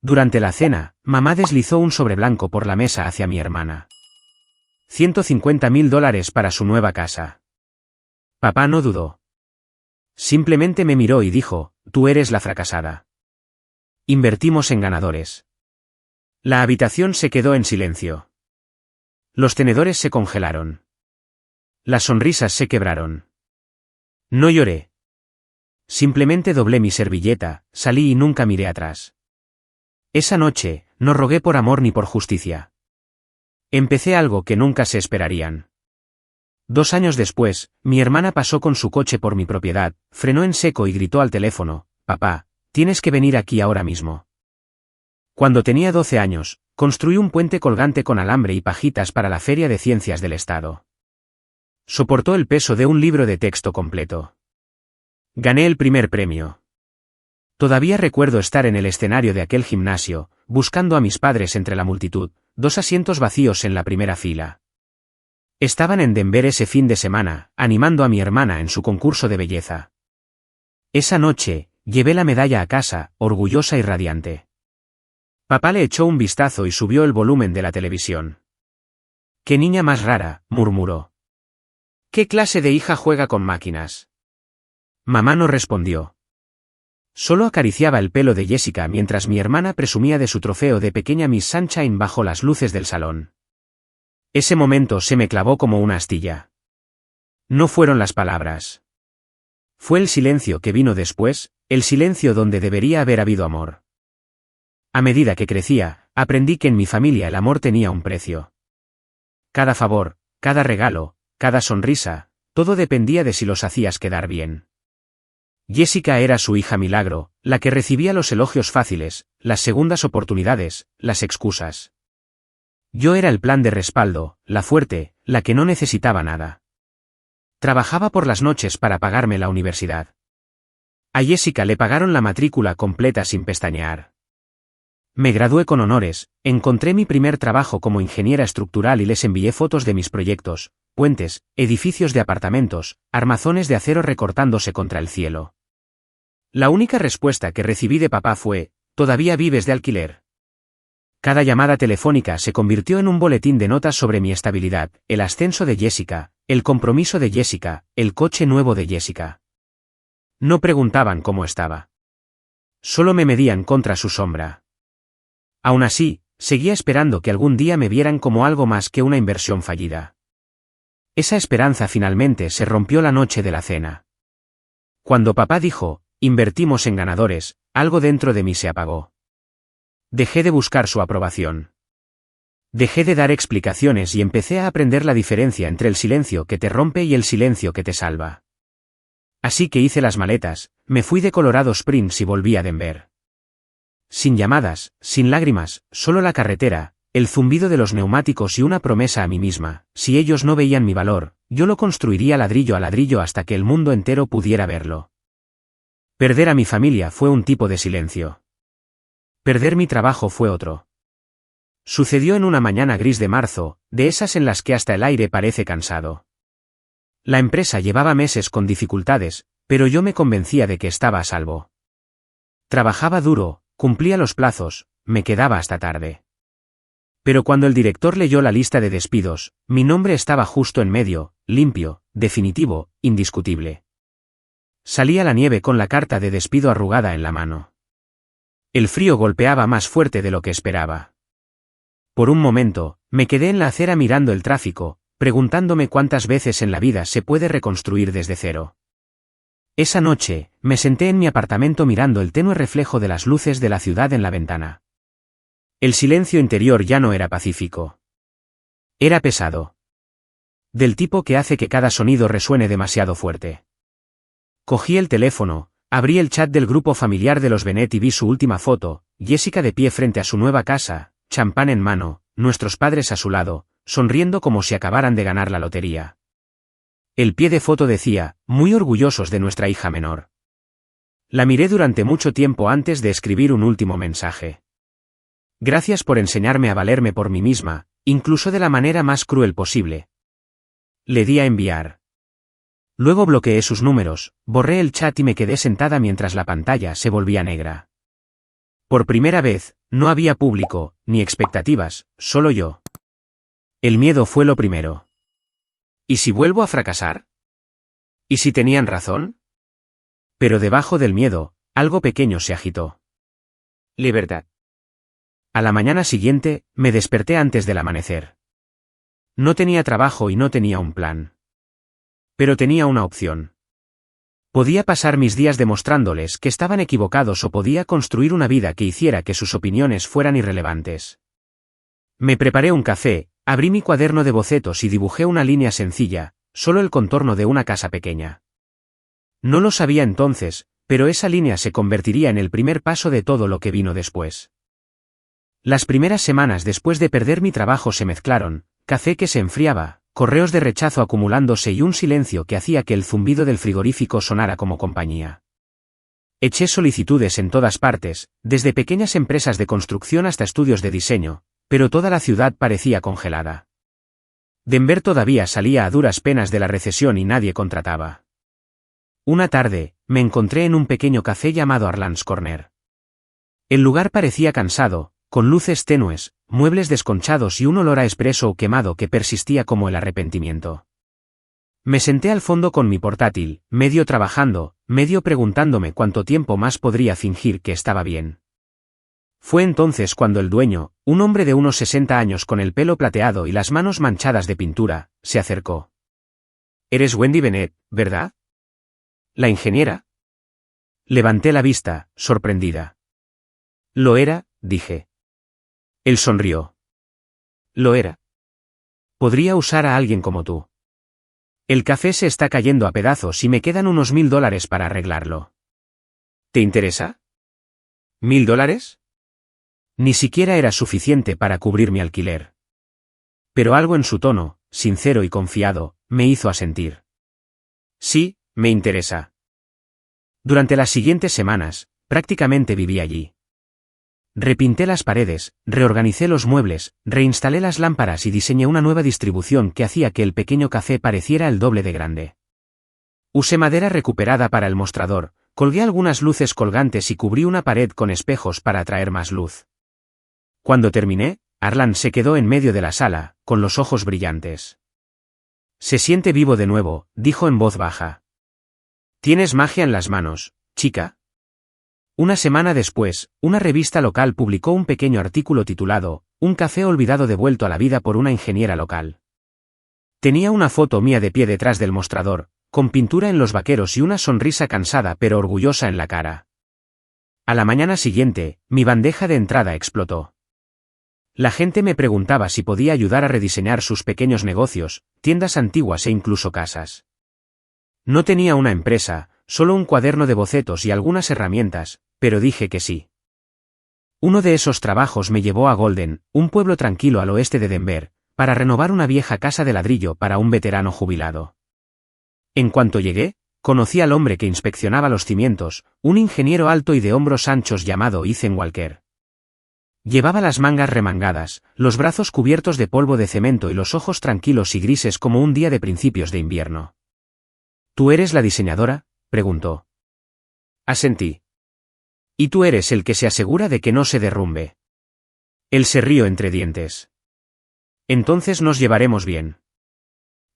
Durante la cena, mamá deslizó un sobre blanco por la mesa hacia mi hermana. $150.000 para su nueva casa. Papá no dudó. Simplemente me miró y dijo, tú eres la fracasada. Invertimos en ganadores. La habitación se quedó en silencio. Los tenedores se congelaron. Las sonrisas se quebraron. No lloré. Simplemente doblé mi servilleta, salí y nunca miré atrás. Esa noche, no rogué por amor ni por justicia. Empecé algo que nunca se esperarían. 2 años después, mi hermana pasó con su coche por mi propiedad, frenó en seco y gritó al teléfono, papá, tienes que venir aquí ahora mismo. Cuando tenía 12 años, construí un puente colgante con alambre y pajitas para la Feria de Ciencias del Estado. Soportó el peso de un libro de texto completo. Gané el primer premio. Todavía recuerdo estar en el escenario de aquel gimnasio, buscando a mis padres entre la multitud, 2 asientos vacíos en la primera fila. Estaban en Denver ese fin de semana, animando a mi hermana en su concurso de belleza. Esa noche, llevé la medalla a casa, orgullosa y radiante. Papá le echó un vistazo y subió el volumen de la televisión. «¡Qué niña más rara!», murmuró. «¿Qué clase de hija juega con máquinas?». Mamá no respondió. Solo acariciaba el pelo de Jessica mientras mi hermana presumía de su trofeo de pequeña Miss Sunshine bajo las luces del salón. Ese momento se me clavó como una astilla. No fueron las palabras. Fue el silencio que vino después, el silencio donde debería haber habido amor. A medida que crecía, aprendí que en mi familia el amor tenía un precio. Cada favor, cada regalo, cada sonrisa, todo dependía de si los hacías quedar bien. Jessica era su hija milagro, la que recibía los elogios fáciles, las segundas oportunidades, las excusas. Yo era el plan de respaldo, la fuerte, la que no necesitaba nada. Trabajaba por las noches para pagarme la universidad. A Jessica le pagaron la matrícula completa sin pestañear. Me gradué con honores, encontré mi primer trabajo como ingeniera estructural y les envié fotos de mis proyectos, puentes, edificios de apartamentos, armazones de acero recortándose contra el cielo. La única respuesta que recibí de papá fue, ¿todavía vives de alquiler? Cada llamada telefónica se convirtió en un boletín de notas sobre mi estabilidad, el ascenso de Jessica, el compromiso de Jessica, el coche nuevo de Jessica. No preguntaban cómo estaba. Solo me medían contra su sombra. Aún así, seguía esperando que algún día me vieran como algo más que una inversión fallida. Esa esperanza finalmente se rompió la noche de la cena. Cuando papá dijo, invertimos en ganadores, algo dentro de mí se apagó. Dejé de buscar su aprobación. Dejé de dar explicaciones y empecé a aprender la diferencia entre el silencio que te rompe y el silencio que te salva. Así que hice las maletas, me fui de Colorado Springs y volví a Denver. Sin llamadas, sin lágrimas, solo la carretera, el zumbido de los neumáticos y una promesa a mí misma, si ellos no veían mi valor, yo lo construiría ladrillo a ladrillo hasta que el mundo entero pudiera verlo. Perder a mi familia fue un tipo de silencio. Perder mi trabajo fue otro. Sucedió en una mañana gris de marzo, de esas en las que hasta el aire parece cansado. La empresa llevaba meses con dificultades, pero yo me convencía de que estaba a salvo. Trabajaba duro, cumplía los plazos, me quedaba hasta tarde. Pero cuando el director leyó la lista de despidos, mi nombre estaba justo en medio, limpio, definitivo, indiscutible. Salí a la nieve con la carta de despido arrugada en la mano. El frío golpeaba más fuerte de lo que esperaba. Por un momento, me quedé en la acera mirando el tráfico, preguntándome cuántas veces en la vida se puede reconstruir desde cero. Esa noche, me senté en mi apartamento mirando el tenue reflejo de las luces de la ciudad en la ventana. El silencio interior ya no era pacífico. Era pesado. Del tipo que hace que cada sonido resuene demasiado fuerte. Cogí el teléfono, abrí el chat del grupo familiar de los Bennett y vi su última foto, Jessica de pie frente a su nueva casa, champán en mano, nuestros padres a su lado, sonriendo como si acabaran de ganar la lotería. El pie de foto decía, muy orgullosos de nuestra hija menor. La miré durante mucho tiempo antes de escribir un último mensaje. Gracias por enseñarme a valerme por mí misma, incluso de la manera más cruel posible. Le di a enviar. Luego bloqueé sus números, borré el chat y me quedé sentada mientras la pantalla se volvía negra. Por primera vez, no había público, ni expectativas, solo yo. El miedo fue lo primero. ¿Y si vuelvo a fracasar? ¿Y si tenían razón? Pero debajo del miedo, algo pequeño se agitó. Libertad. A la mañana siguiente, me desperté antes del amanecer. No tenía trabajo y no tenía un plan. Pero tenía una opción. Podía pasar mis días demostrándoles que estaban equivocados o podía construir una vida que hiciera que sus opiniones fueran irrelevantes. Me preparé un café, abrí mi cuaderno de bocetos y dibujé una línea sencilla, solo el contorno de una casa pequeña. No lo sabía entonces, pero esa línea se convertiría en el primer paso de todo lo que vino después. Las primeras semanas después de perder mi trabajo se mezclaron, café que se enfriaba, correos de rechazo acumulándose y un silencio que hacía que el zumbido del frigorífico sonara como compañía. Eché solicitudes en todas partes, desde pequeñas empresas de construcción hasta estudios de diseño, pero toda la ciudad parecía congelada. Denver todavía salía a duras penas de la recesión y nadie contrataba. Una tarde, me encontré en un pequeño café llamado Arland's Corner. El lugar parecía cansado, con luces tenues, muebles desconchados y un olor a espresso quemado que persistía como el arrepentimiento. Me senté al fondo con mi portátil, medio trabajando, medio preguntándome cuánto tiempo más podría fingir que estaba bien. Fue entonces cuando el dueño, un hombre de unos 60 años con el pelo plateado y las manos manchadas de pintura, se acercó. «Eres Wendy Bennett, ¿verdad? ¿La ingeniera?» Levanté la vista, sorprendida. «Lo era», dije. Él sonrió. «Lo era. Podría usar a alguien como tú. El café se está cayendo a pedazos y me quedan unos $1000 para arreglarlo. ¿Te interesa? ¿$1000? Ni siquiera era suficiente para cubrir mi alquiler. Pero algo en su tono, sincero y confiado, me hizo asentir. Sí, me interesa. Durante las siguientes semanas, prácticamente viví allí. Repinté las paredes, reorganicé los muebles, reinstalé las lámparas y diseñé una nueva distribución que hacía que el pequeño café pareciera el doble de grande. Usé madera recuperada para el mostrador, colgué algunas luces colgantes y cubrí una pared con espejos para atraer más luz. Cuando terminé, Arland se quedó en medio de la sala, con los ojos brillantes. «Se siente vivo de nuevo», dijo en voz baja. «Tienes magia en las manos, chica». Una semana después, una revista local publicó un pequeño artículo titulado «Un café olvidado devuelto a la vida por una ingeniera local». Tenía una foto mía de pie detrás del mostrador, con pintura en los vaqueros y una sonrisa cansada pero orgullosa en la cara. A la mañana siguiente, mi bandeja de entrada explotó. La gente me preguntaba si podía ayudar a rediseñar sus pequeños negocios, tiendas antiguas e incluso casas. No tenía una empresa, solo un cuaderno de bocetos y algunas herramientas, pero dije que sí. Uno de esos trabajos me llevó a Golden, un pueblo tranquilo al oeste de Denver, para renovar una vieja casa de ladrillo para un veterano jubilado. En cuanto llegué, conocí al hombre que inspeccionaba los cimientos, un ingeniero alto y de hombros anchos llamado Ethan Walker. Llevaba las mangas remangadas, los brazos cubiertos de polvo de cemento y los ojos tranquilos y grises como un día de principios de invierno. «¿Tú eres la diseñadora?», preguntó. Asentí. «Y tú eres el que se asegura de que no se derrumbe». Él se rió entre dientes. «Entonces nos llevaremos bien».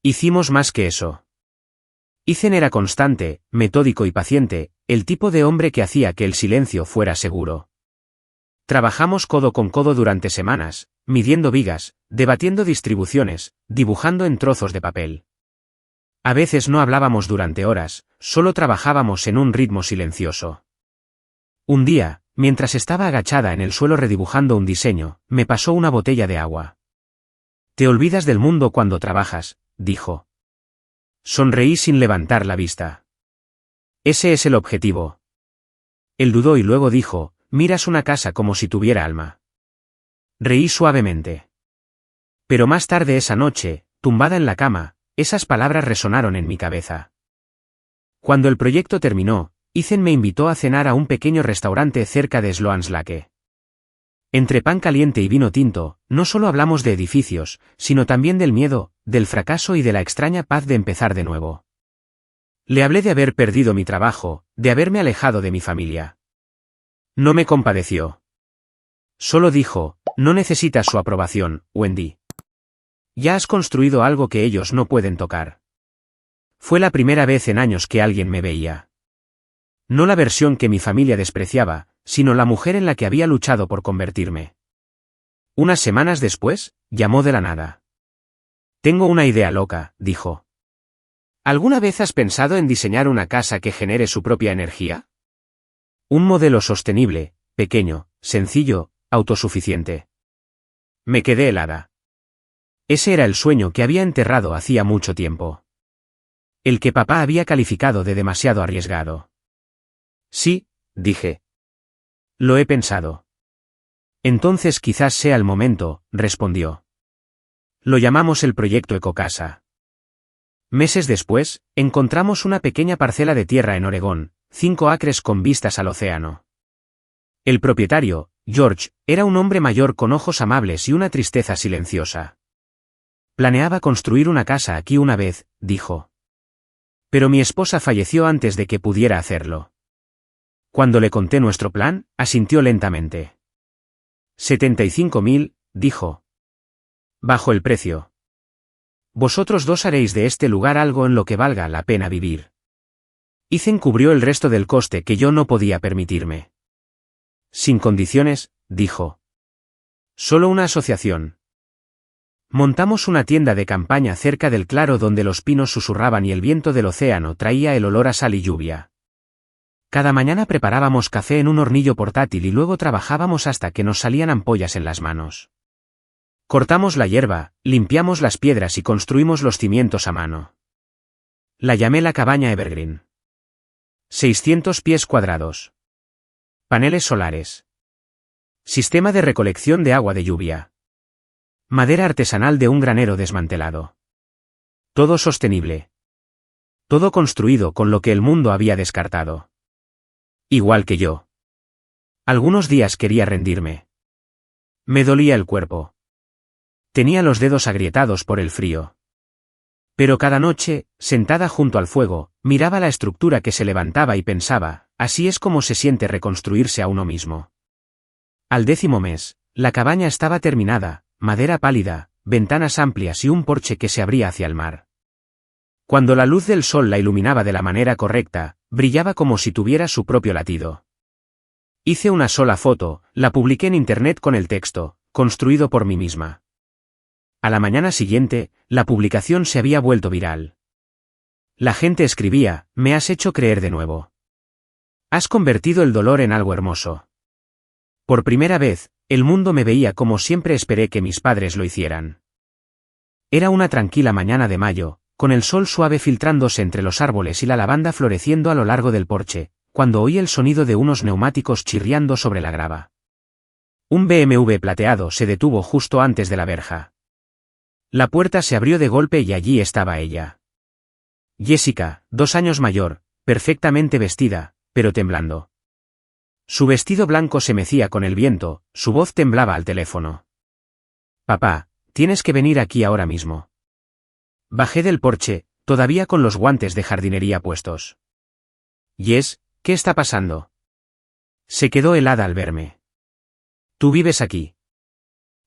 Hicimos más que eso. Ethan era constante, metódico y paciente, el tipo de hombre que hacía que el silencio fuera seguro. Trabajamos codo con codo durante semanas, midiendo vigas, debatiendo distribuciones, dibujando en trozos de papel. A veces no hablábamos durante horas, solo trabajábamos en un ritmo silencioso. Un día, mientras estaba agachada en el suelo redibujando un diseño, me pasó una botella de agua. «Te olvidas del mundo cuando trabajas», dijo. Sonreí sin levantar la vista. «Ese es el objetivo». Él dudó y luego dijo: «Miras una casa como si tuviera alma». Reí suavemente. Pero más tarde esa noche, tumbada en la cama, esas palabras resonaron en mi cabeza. Cuando el proyecto terminó, Ethan me invitó a cenar a un pequeño restaurante cerca de Sloan's Lake. Entre pan caliente y vino tinto, no solo hablamos de edificios, sino también del miedo, del fracaso y de la extraña paz de empezar de nuevo. Le hablé de haber perdido mi trabajo, de haberme alejado de mi familia. No me compadeció. Solo dijo, no necesitas su aprobación, Wendy. Ya has construido algo que ellos no pueden tocar. Fue la primera vez en años que alguien me veía. No la versión que mi familia despreciaba, sino la mujer en la que había luchado por convertirme. Unas semanas después, llamó de la nada. Tengo una idea loca, dijo. ¿Alguna vez has pensado en diseñar una casa que genere su propia energía? Un modelo sostenible, pequeño, sencillo, autosuficiente. Me quedé helada. Ese era el sueño que había enterrado hacía mucho tiempo. El que papá había calificado de demasiado arriesgado. Sí, dije. Lo he pensado. Entonces quizás sea el momento, respondió. Lo llamamos el proyecto Ecocasa. Meses después, encontramos una pequeña parcela de tierra en Oregón, 5 acres con vistas al océano. El propietario, George, era un hombre mayor con ojos amables y una tristeza silenciosa. Planeaba construir una casa aquí una vez, dijo. Pero mi esposa falleció antes de que pudiera hacerlo. Cuando le conté nuestro plan, asintió lentamente. 75.000, dijo. Bajo el precio. Vosotros dos haréis de este lugar algo en lo que valga la pena vivir. Ethan cubrió el resto del coste que yo no podía permitirme. Sin condiciones, dijo. Solo una asociación. Montamos una tienda de campaña cerca del claro donde los pinos susurraban y el viento del océano traía el olor a sal y lluvia. Cada mañana preparábamos café en un hornillo portátil y luego trabajábamos hasta que nos salían ampollas en las manos. Cortamos la hierba, limpiamos las piedras y construimos los cimientos a mano. La llamé la cabaña Evergreen. 600 pies cuadrados. Paneles solares. Sistema de recolección de agua de lluvia. Madera artesanal de un granero desmantelado. Todo sostenible. Todo construido con lo que el mundo había descartado. Igual que yo. Algunos días quería rendirme. Me dolía el cuerpo. Tenía los dedos agrietados por el frío. Pero cada noche, sentada junto al fuego, miraba la estructura que se levantaba y pensaba, así es como se siente reconstruirse a uno mismo. Al 10º mes, la cabaña estaba terminada, madera pálida, ventanas amplias y un porche que se abría hacia el mar. Cuando la luz del sol la iluminaba de la manera correcta, brillaba como si tuviera su propio latido. Hice una sola foto, la publiqué en internet con el texto, construido por mí misma. A la mañana siguiente, la publicación se había vuelto viral. La gente escribía, me has hecho creer de nuevo. Has convertido el dolor en algo hermoso. Por primera vez, el mundo me veía como siempre esperé que mis padres lo hicieran. Era una tranquila mañana de mayo, con el sol suave filtrándose entre los árboles y la lavanda floreciendo a lo largo del porche, cuando oí el sonido de unos neumáticos chirriando sobre la grava. Un BMW plateado se detuvo justo antes de la verja. La puerta se abrió de golpe y allí estaba ella. Jessica, 2 años mayor, perfectamente vestida, pero temblando. Su vestido blanco se mecía con el viento, su voz temblaba al teléfono. Papá, tienes que venir aquí ahora mismo. Bajé del porche, todavía con los guantes de jardinería puestos. Jess, ¿qué está pasando? Se quedó helada al verme. ¿Tú vives aquí?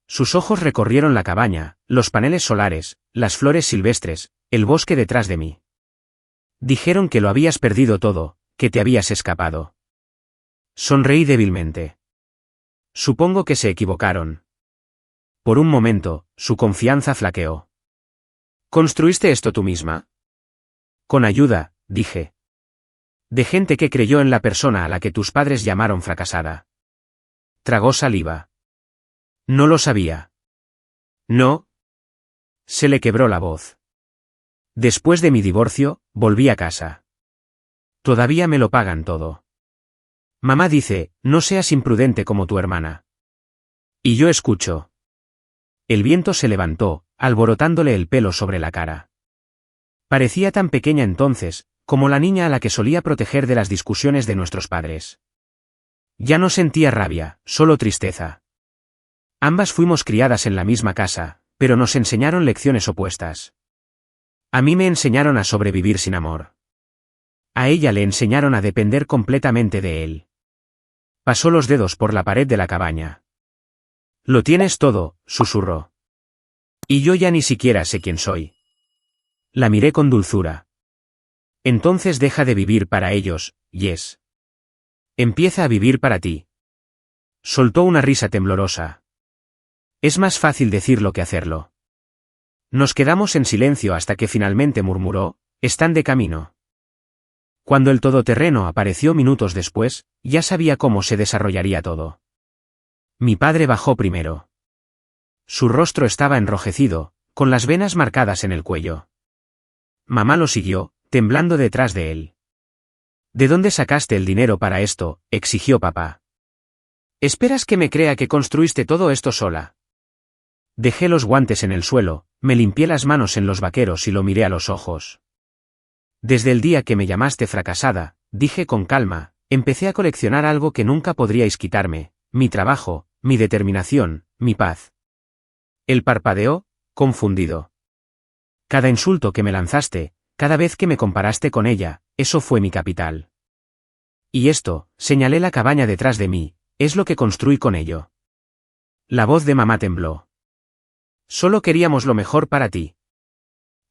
Sus ojos recorrieron la cabaña, los paneles solares, las flores silvestres, el bosque detrás de mí. Dijeron que lo habías perdido todo, que te habías escapado. Sonreí débilmente. Supongo que se equivocaron. Por un momento, su confianza flaqueó. ¿Construiste esto tú misma? Con ayuda, dije. De gente que creyó en la persona a la que tus padres llamaron fracasada. Tragó saliva. No lo sabía. ¿No? Se le quebró la voz. Después de mi divorcio, volví a casa. Todavía me lo pagan todo. Mamá dice, no seas imprudente como tu hermana. Y yo escucho. El viento se levantó, alborotándole el pelo sobre la cara. Parecía tan pequeña entonces, como la niña a la que solía proteger de las discusiones de nuestros padres. Ya no sentía rabia, solo tristeza. Ambas fuimos criadas en la misma casa, pero nos enseñaron lecciones opuestas. A mí me enseñaron a sobrevivir sin amor. A ella le enseñaron a depender completamente de él. Pasó los dedos por la pared de la cabaña. Lo tienes todo, susurró. Y yo ya ni siquiera sé quién soy. La miré con dulzura. Entonces deja de vivir para ellos, Jess. Empieza a vivir para ti. Soltó una risa temblorosa. Es más fácil decirlo que hacerlo. Nos quedamos en silencio hasta que finalmente murmuró, están de camino. Cuando el todoterreno apareció minutos después, ya sabía cómo se desarrollaría todo. Mi padre bajó primero. Su rostro estaba enrojecido, con las venas marcadas en el cuello. Mamá lo siguió, temblando detrás de él. ¿De dónde sacaste el dinero para esto?, exigió papá. ¿Esperas que me crea que construiste todo esto sola? Dejé los guantes en el suelo, me limpié las manos en los vaqueros y lo miré a los ojos. Desde el día que me llamaste fracasada, dije con calma, empecé a coleccionar algo que nunca podríais quitarme, mi trabajo, mi determinación, mi paz. Él parpadeó, confundido. Cada insulto que me lanzaste, cada vez que me comparaste con ella, eso fue mi capital. Y esto, señalé la cabaña detrás de mí, es lo que construí con ello. La voz de mamá tembló. Solo queríamos lo mejor para ti.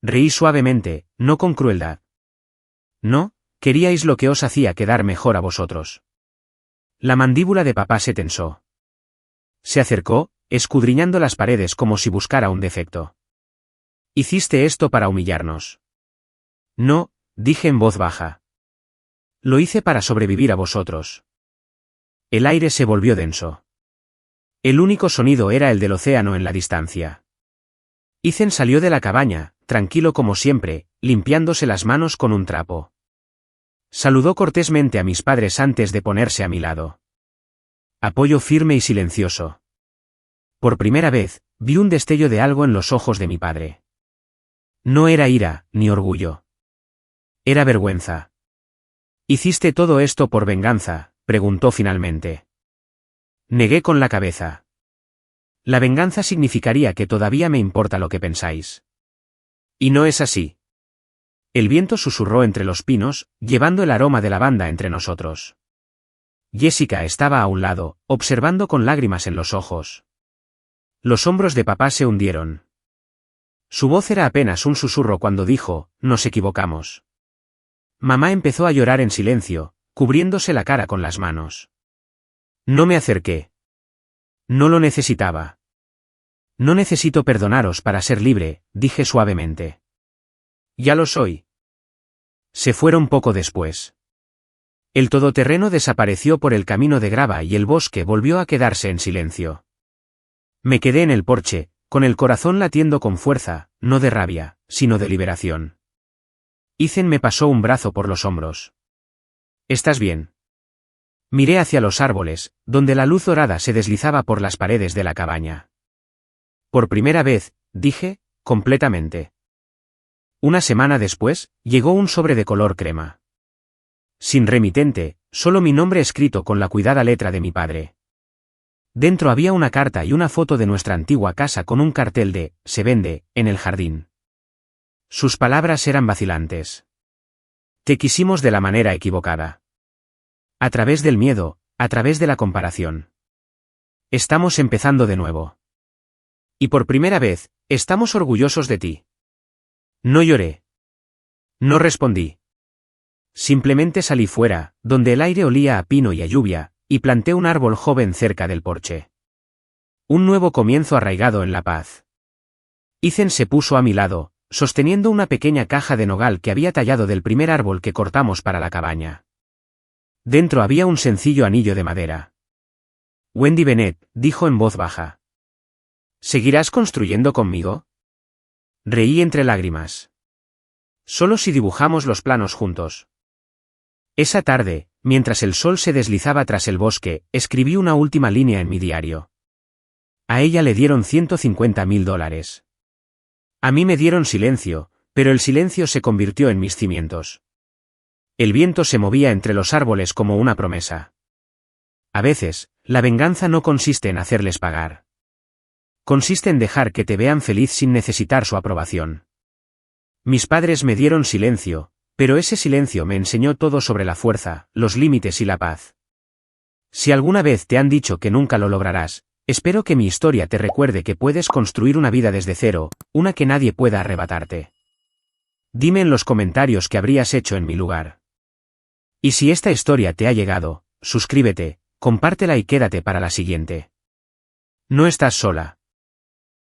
Reí suavemente, no con crueldad. No, queríais lo que os hacía quedar mejor a vosotros. La mandíbula de papá se tensó. Se acercó, escudriñando las paredes como si buscara un defecto. Hiciste esto para humillarnos. No, dije en voz baja. Lo hice para sobrevivir a vosotros. El aire se volvió denso. El único sonido era el del océano en la distancia. Ethan salió de la cabaña, tranquilo como siempre, limpiándose las manos con un trapo. Saludó cortésmente a mis padres antes de ponerse a mi lado. Apoyo firme y silencioso. Por primera vez, vi un destello de algo en los ojos de mi padre. No era ira, ni orgullo. Era vergüenza. ¿Hiciste todo esto por venganza?, preguntó finalmente. Negué con la cabeza. La venganza significaría que todavía me importa lo que pensáis. Y no es así. El viento susurró entre los pinos, llevando el aroma de lavanda entre nosotros. Jessica estaba a un lado, observando con lágrimas en los ojos. Los hombros de papá se hundieron. Su voz era apenas un susurro cuando dijo, nos equivocamos. Mamá empezó a llorar en silencio, cubriéndose la cara con las manos. No me acerqué. No lo necesitaba. No necesito perdonaros para ser libre, dije suavemente. Ya lo soy. Se fueron poco después. El todoterreno desapareció por el camino de grava y el bosque volvió a quedarse en silencio. Me quedé en el porche, con el corazón latiendo con fuerza, no de rabia, sino de liberación. Ethan me pasó un brazo por los hombros. ¿Estás bien? Miré hacia los árboles, donde la luz dorada se deslizaba por las paredes de la cabaña. Por primera vez, dije, completamente. Una semana después, llegó un sobre de color crema. Sin remitente, solo mi nombre escrito con la cuidada letra de mi padre. Dentro había una carta y una foto de nuestra antigua casa con un cartel de, se vende, en el jardín. Sus palabras eran vacilantes. Te quisimos de la manera equivocada. A través del miedo, a través de la comparación. Estamos empezando de nuevo. Y por primera vez, estamos orgullosos de ti. No lloré. No respondí. Simplemente salí fuera, donde el aire olía a pino y a lluvia, y planté un árbol joven cerca del porche. Un nuevo comienzo arraigado en la paz. Ethan se puso a mi lado, sosteniendo una pequeña caja de nogal que había tallado del primer árbol que cortamos para la cabaña. Dentro había un sencillo anillo de madera. Wendy Bennett, dijo en voz baja. ¿Seguirás construyendo conmigo? Reí entre lágrimas. Solo si dibujamos los planos juntos. Esa tarde, mientras el sol se deslizaba tras el bosque, escribí una última línea en mi diario. A ella le dieron $150,000. A mí me dieron silencio, pero el silencio se convirtió en mis cimientos. El viento se movía entre los árboles como una promesa. A veces, la venganza no consiste en hacerles pagar. Consiste en dejar que te vean feliz sin necesitar su aprobación. Mis padres me dieron silencio, pero ese silencio me enseñó todo sobre la fuerza, los límites y la paz. Si alguna vez te han dicho que nunca lo lograrás, Espero que mi historia te recuerde que puedes construir una vida desde cero, una que nadie pueda arrebatarte. Dime en los comentarios qué habrías hecho en mi lugar. Y si esta historia te ha llegado, suscríbete, compártela y quédate para la siguiente. No estás sola.